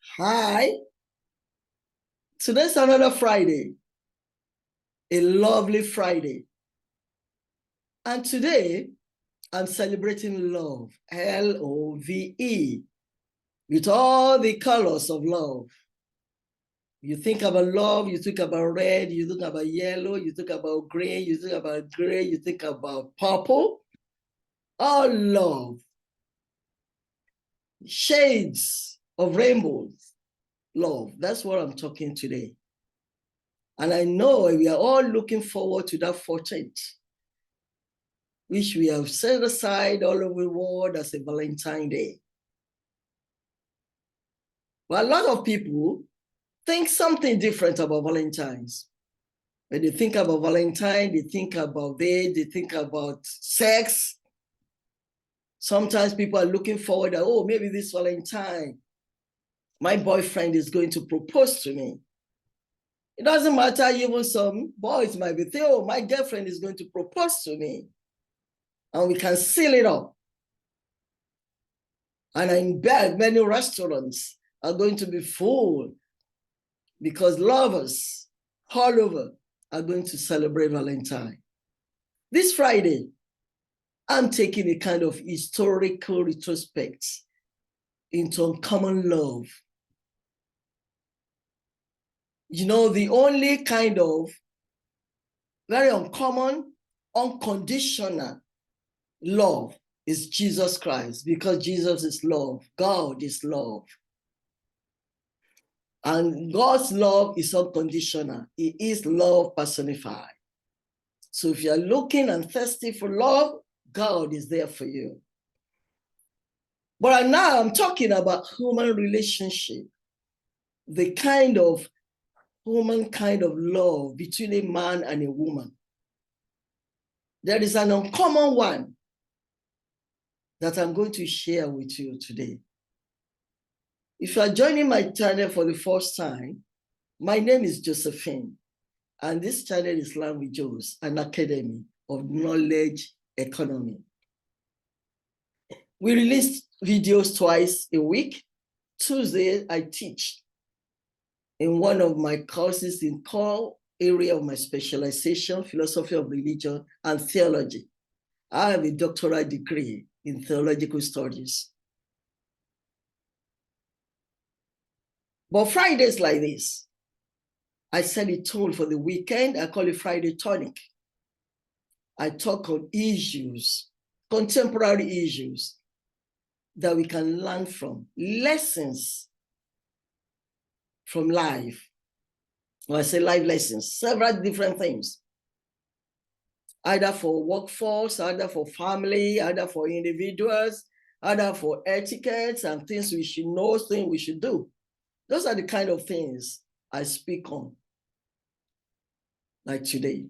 Hi. Today's another Friday, a lovely Friday. And today, I'm celebrating love, L-O-V-E, with all the colors of love. You think about love, you think about red, you think about yellow, you think about green, you think about gray, you think about purple. All love. Shades of rainbows, love. That's what I'm talking today. And I know we are all looking forward to that 14th, which we have set aside all over the world as a Valentine Day. But a lot of people think something different about Valentine's. When they think about Valentine, they think about they think about sex. Sometimes people are looking forward that, oh, maybe this Valentine, my boyfriend is going to propose to me. It doesn't matter, even some boys might be thinking, oh, my girlfriend is going to propose to me. And we can seal it up. And in bed, many restaurants are going to be full because lovers all over are going to celebrate Valentine. This Friday, I'm taking a kind of historical retrospect into uncommon love. You know, the only kind of very uncommon, unconditional love is Jesus Christ, because Jesus is love. God is love. And God's love is unconditional. It is love personified. So if you're looking and thirsty for love, God is there for you. But now I'm talking about human relationship, the kind of human kind of love between a man and a woman. There is an uncommon one that I'm going to share with you today. If you are joining my channel for the first time, my name is Josephine, and this channel is Learn with Joes, an academy of knowledge economy. We release videos twice a week. Tuesday, I teach in one of my courses in core area of my specialization, philosophy of religion and theology. I have a doctoral degree in theological studies. But Fridays like this, I set a tone for the weekend. I call it Friday Tonic. I talk on issues, contemporary issues that we can learn from, lessons from life. When I say life lessons, several different things, either for workforce, either for family, either for individuals, either for etiquettes and things we should know, things we should do. Those are the kind of things I speak on, like today.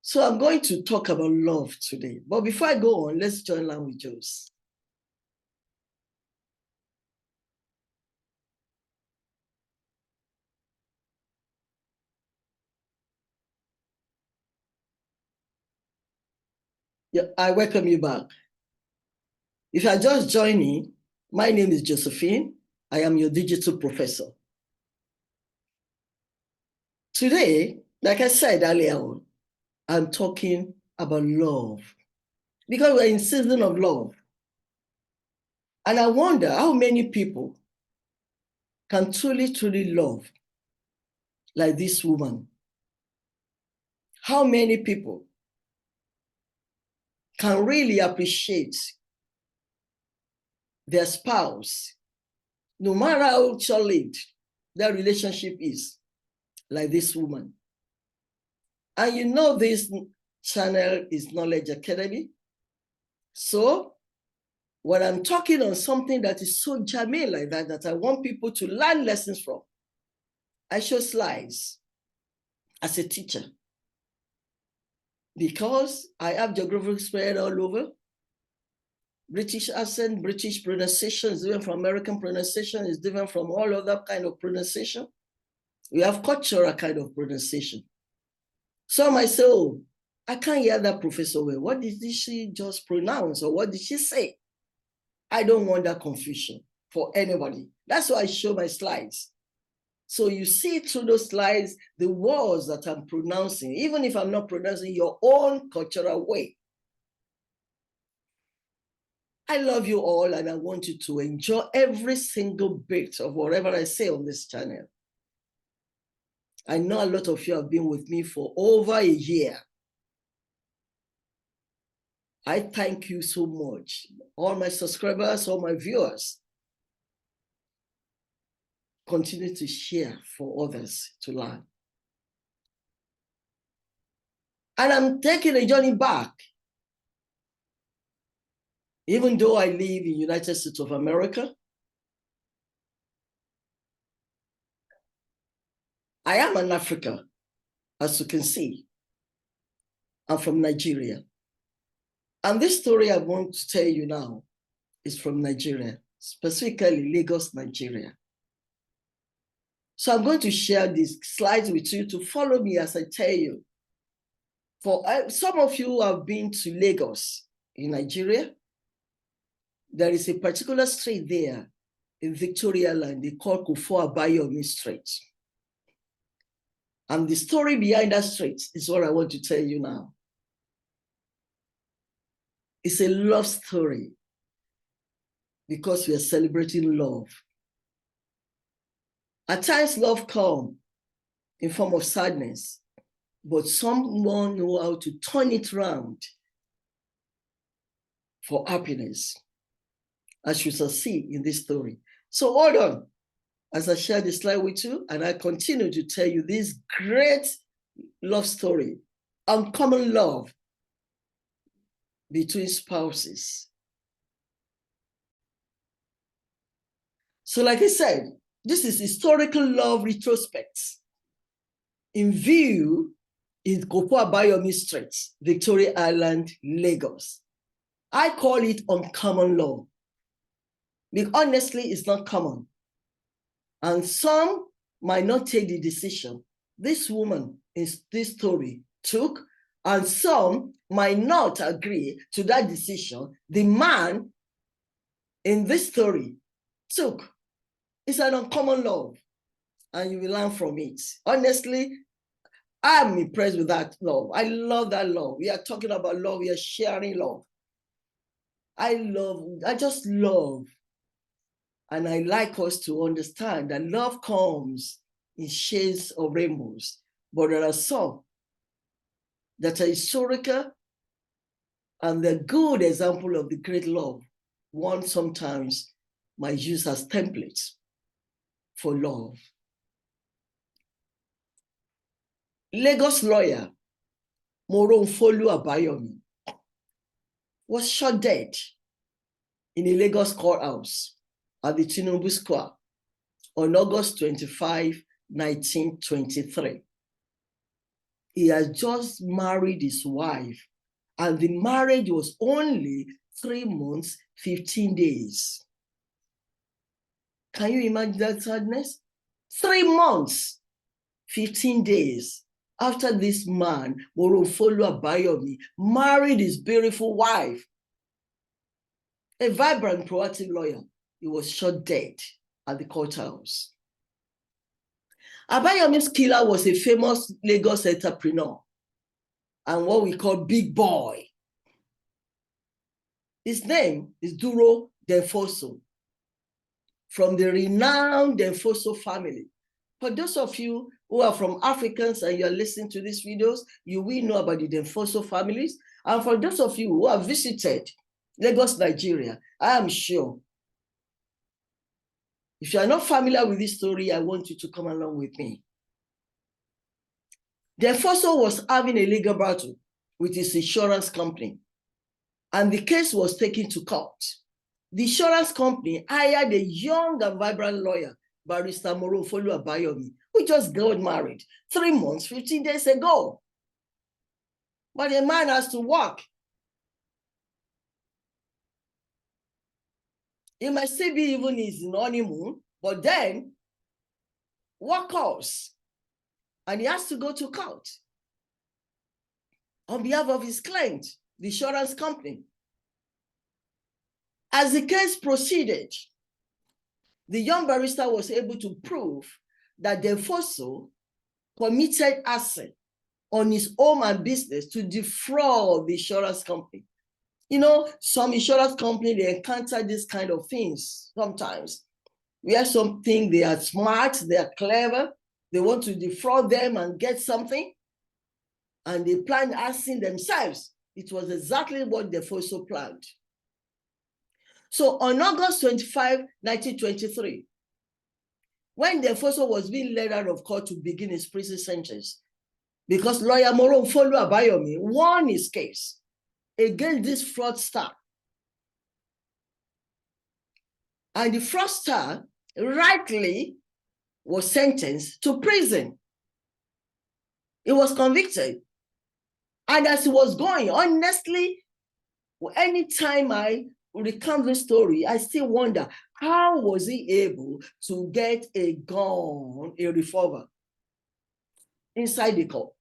So I'm going to talk about love today. But before I go on, let's join Learn with Joes. Yeah, I welcome you back. If you are just joining, my name is Josephine. I am your digital professor. Today, like I said earlier on, I'm talking about love because we're in season of love. And I wonder how many people can truly, truly love like this woman. How many people can really appreciate their spouse, no matter how short-lived their relationship is, like this woman. And you know this channel is Knowledge Academy. So when I'm talking on something that is so germane like that, that I want people to learn lessons from, I show slides as a teacher. Because I have geographical spread all over. British accent, British pronunciation is different from American pronunciation, is different from all other kind of pronunciation. We have cultural kind of pronunciation. Some might say, oh, I can't hear that professor well. What did she just pronounce or what did she say? I don't want that confusion. for anybody. That's why I show my slides. So you see through those slides, the words that I'm pronouncing, even if I'm not pronouncing your own cultural way. I love you all, and I want you to enjoy every single bit of whatever I say on this channel. I know a lot of you have been with me for over a year. I thank you so much. All my subscribers, all my viewers. Continue to share for others to learn. And I'm taking a journey back. Even though I live in United States of America, I am an African, as you can see. I'm from Nigeria. And this story I want to tell you now is from Nigeria, specifically Lagos, Nigeria. So I'm going to share these slides with you to follow me as I tell you. For some of you have been to Lagos in Nigeria. There is a particular street there in Victoria Land, they call Kofo Abayomi Street. And the story behind that street is what I want to tell you now. It's a love story because we are celebrating love. At times, love comes in form of sadness, but someone knows how to turn it around for happiness, as you shall see in this story. So hold on as I share the slide with you, and I continue to tell you this great love story, uncommon love between spouses. So like I said, this is historical love retrospect in view in Kofo Abayomi Street, Victoria Island, Lagos. I call it uncommon love. Because honestly, it's not common. And some might not take the decision this woman in this story took, and some might not agree to that decision the man in this story took. It's an uncommon love, and you will learn from it. Honestly, I'm impressed with that love. I love that love. We are talking about love. We are sharing love. I just love. And I like us to understand that love comes in shades of rainbows, but there are some that are historical and the good example of the great love one sometimes might use as templates for love. Lagos lawyer Moronfolu Abayomi was shot dead in a Lagos courthouse at the Tinubu Square on August 25, 1923. He had just married his wife, and the marriage was only 3 months, 15 days. Can you imagine that sadness? 3 months, 15 days after this man, Moronfolu Abayomi, married his beautiful wife, a vibrant, proactive lawyer, he was shot dead at the courthouse. Abayomi's killer was a famous Lagos entrepreneur and what we call big boy. His name is Duro Denfoso, from the renowned Denfoso family. For those of you who are from Africans and you're listening to these videos, you will know about the Denfoso families. And for those of you who have visited Lagos, Nigeria, I am sure if you are not familiar with this story, I want you to come along with me. Denfoso was having a legal battle with his insurance company, and the case was taken to court. The insurance company hired a young and vibrant lawyer, Barrister Moronfolu Abayomi, who just got married 3 months, 15 days ago. But the man has to work. He might still be even his honeymoon, but then work calls, and he has to go to court on behalf of his client, the insurance company. As the case proceeded, the young barrister was able to prove that the Kofo committed arson on his home and business to defraud the insurance company. You know, some insurance company, they encounter this kind of things sometimes. Where some think they are smart, they are clever, they want to defraud them and get something, and they plan arson themselves. It was exactly what the Kofo planned. So on August 25, 1923, when the Kofo was being led out of court to begin his prison sentence, because lawyer Moronfolu Abayomi won his case against this fraudster. And the fraudster rightly was sentenced to prison. He was convicted. And as he was going, honestly, anytime I recount the story, I still wonder, how was he able to get a gun, a revolver, inside the court?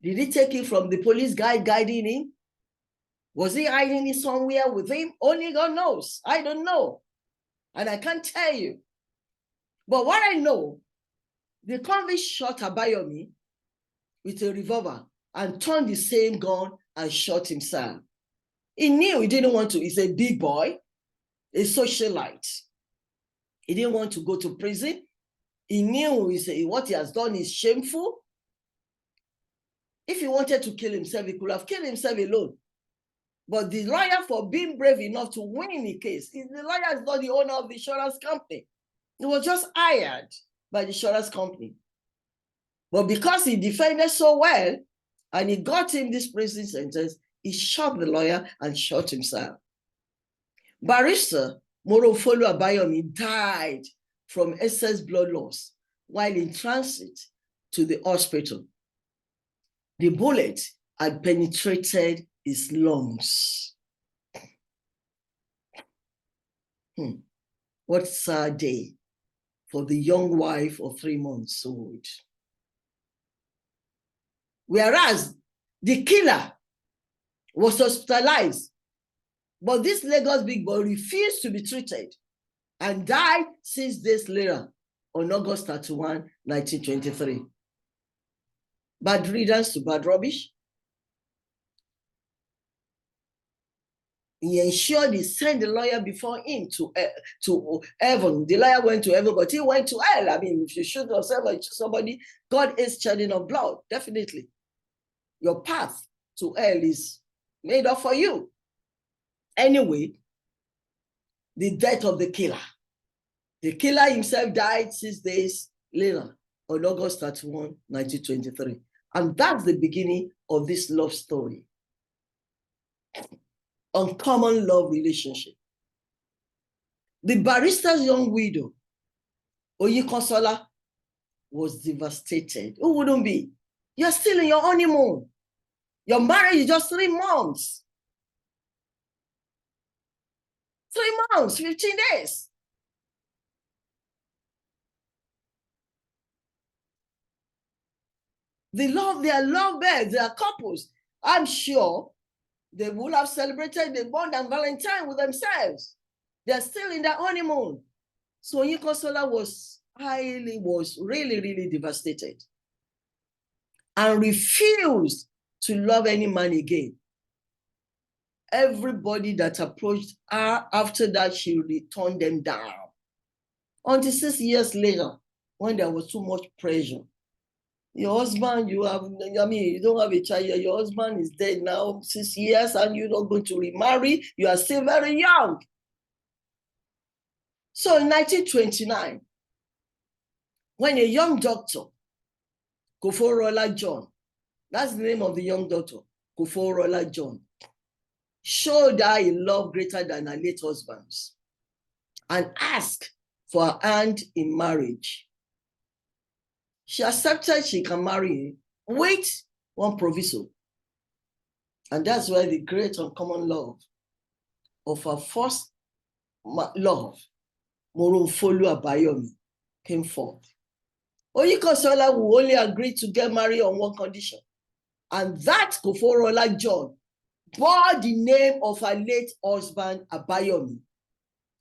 Did he take it from the police guy guiding him? Was he hiding it somewhere with him? Only God knows. I don't know. And I can't tell you. But what I know, the convict shot Abayomi with a revolver and turned the same gun and shot himself. He knew he didn't want to. He's a big boy, a socialite. He didn't want to go to prison. He knew what he has done is shameful. If he wanted to kill himself, he could have killed himself alone. But the lawyer, for being brave enough to win the case, the lawyer is not the owner of the insurance company. He was just hired by the insurance company. But because he defended so well, and he got him this prison sentence, he shot the lawyer and shot himself. Barrister Moronfolu Abayomi died from excess blood loss while in transit to the hospital. The bullet had penetrated his lungs. What a sad day for the young wife of 3 months old. Whereas the killer was hospitalized, but this Lagos big boy refused to be treated and died 6 days later on August 31, 1923. Bad riddance to bad rubbish. He ensured he sent the lawyer before him to heaven. The lawyer went to heaven, but he went to hell. I mean, if you shoot yourself or shoot somebody, God is shedding of blood, definitely. Your path to hell is made up for you. Anyway, the death of the killer. The killer himself died 6 days later on August 31, 1923. And that's the beginning of this love story. Uncommon love relationship. The barrister's young widow, Oyikonsola, was devastated. Who wouldn't be? You're still in your honeymoon. Your marriage is just 3 months. 3 months, 15 days. They are lovebirds, they are couples. I'm sure they would have celebrated the bond and Valentine with themselves. They're still in their honeymoon. So Oyikonsola was really, really devastated and refused to love any man again. Everybody that approached her after that, she turned them down. Until 6 years later, when there was too much pressure. Your husband, you don't have a child. Your husband is dead now, 6 years, and you're not going to remarry. You are still very young. So in 1929, when a young doctor, Kofo John, that's the name of the young doctor, Kofo John, showed her a love greater than her late husband's and asked for her hand in marriage. She accepted she can marry him with one proviso. And that's where the great uncommon love of her first love, Moronfolu Abayomi, came forth. Oyikonsola will only agree to get married on one condition. And that Kofo John bore the name of her late husband, Abayomi.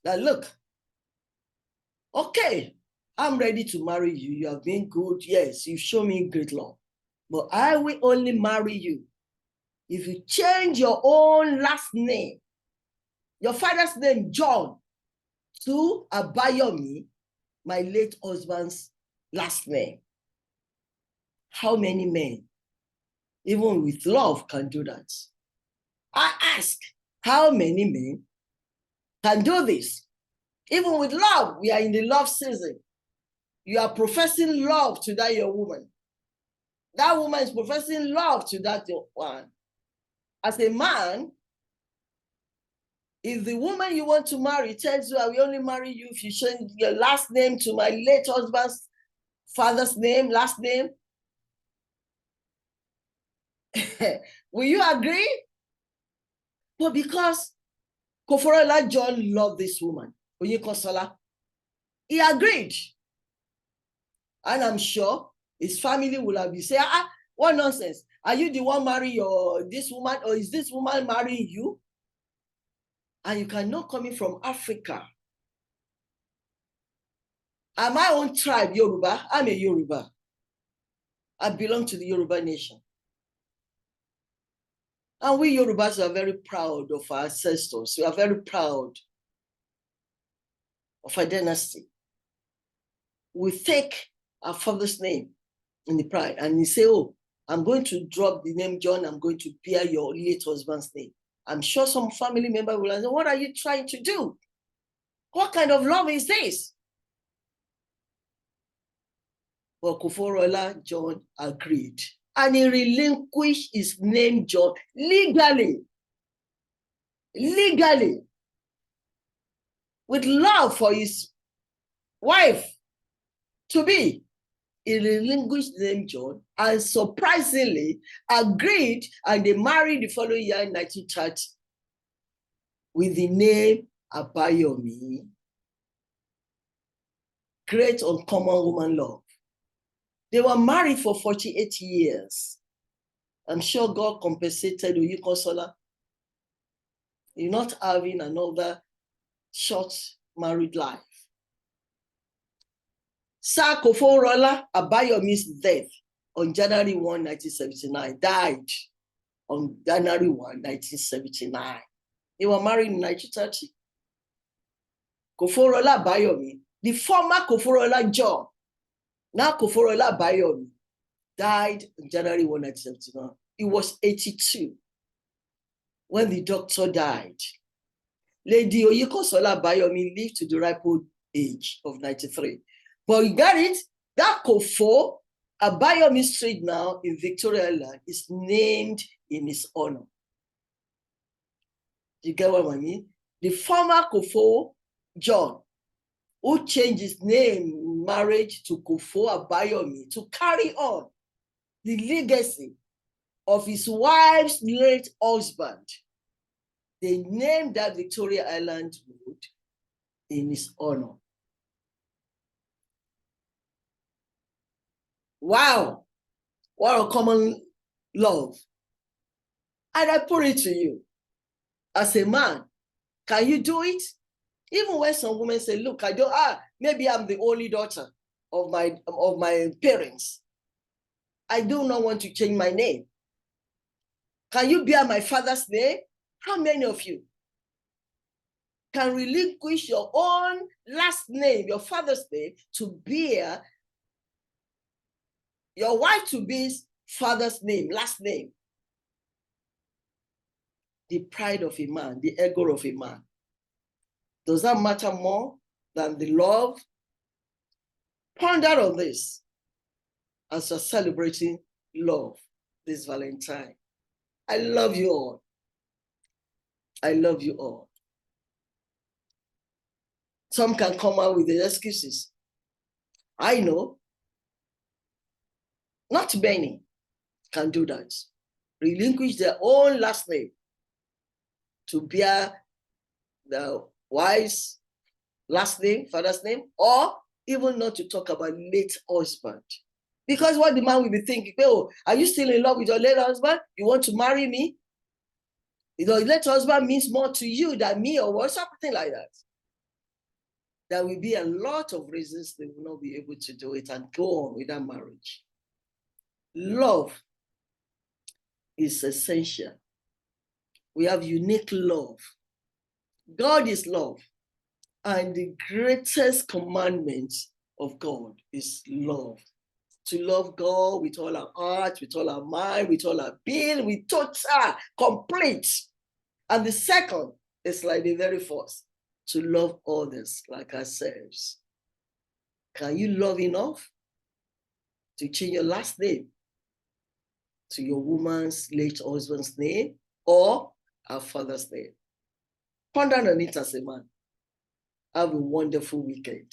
Now look, Okay, I'm ready to marry you. You have been good. Yes, you've shown me great love. But I will only marry you if you change your own last name, your father's name, John, to Abayomi, my late husband's last name. How many men, even with love, can do that? I ask, how many men can do this? Even with love, we are in the love season. You are professing love to that your woman. That woman is professing love to that one. As a man, if the woman you want to marry tells you, I will only marry you if you change your last name to my late husband's father's name, last name, will you agree? But because Kofo John loved this woman, Oyekosola, he agreed. And I'm sure his family will have been saying, what nonsense? Are you the one marrying this woman, or is this woman marrying you? And you cannot come in from Africa. And my own tribe, Yoruba, I'm a Yoruba. I belong to the Yoruba nation. And we Yorubas are very proud of our ancestors. We are very proud of our dynasty. We take our father's name in the pride, and we say, oh, I'm going to drop the name John, I'm going to bear your late husband's name. I'm sure some family member will say, what are you trying to do? What kind of love is this? But Kofo John agreed. And he relinquished his name John legally. Legally. With love for his wife to be. He relinquished the name John and surprisingly agreed, and they married the following year in 1930 with the name Abayomi. Great uncommon woman love. They were married for 48 years. I'm sure God compensated Oyekosola in not having another short married life. Sir Kofo Abayomi's death on January 1, 1979, died on January 1, 1979. They were married in 1930. Kofo Abayomi, the former Kofo John, now Kofo Abayomi, died on January 1, 1979. He was 82 when the doctor died. Lady Oyekosola Abayomi lived to the ripe old age of 93. But you got it? That Kofo Abayomi Street now in Victoria Island is named in his honor. You get what I mean? The former Kofo John, who changed his name in marriage to Kofo Abayomi to carry on the legacy of his wife's late husband. They named that Victoria Island Road in his honor. Wow, what a common love. And I put it to you, as a man, can you do it? Even when some women say, look, I don't, maybe I'm the only daughter of my parents. I do not want to change my name. Can you bear my father's name? How many of you can relinquish your own last name, your father's name, to bear your wife to be's father's name, last name? The pride of a man, the ego of a man. Does that matter more than the love? Ponder on this as you're celebrating love this Valentine. I love you all. I love you all. Some can come out with the excuses. I know. Not many can do that. Relinquish their own last name to bear the wife's last name, father's name, or even not to talk about late husband. Because what the man will be thinking, oh, are you still in love with your late husband? You want to marry me? You know, late husband means more to you than me, or something like that. There will be a lot of reasons they will not be able to do it and go on with that marriage. Love is essential. We have unique love. God is love. And the greatest commandment of God is love. To love God with all our heart, with all our mind, with all our being, with total, complete. And the second is like the very first, to love others like ourselves. Can you love enough to change your last name to your woman's late husband's name or our father's name? Ponder on it as a man. Have a wonderful weekend.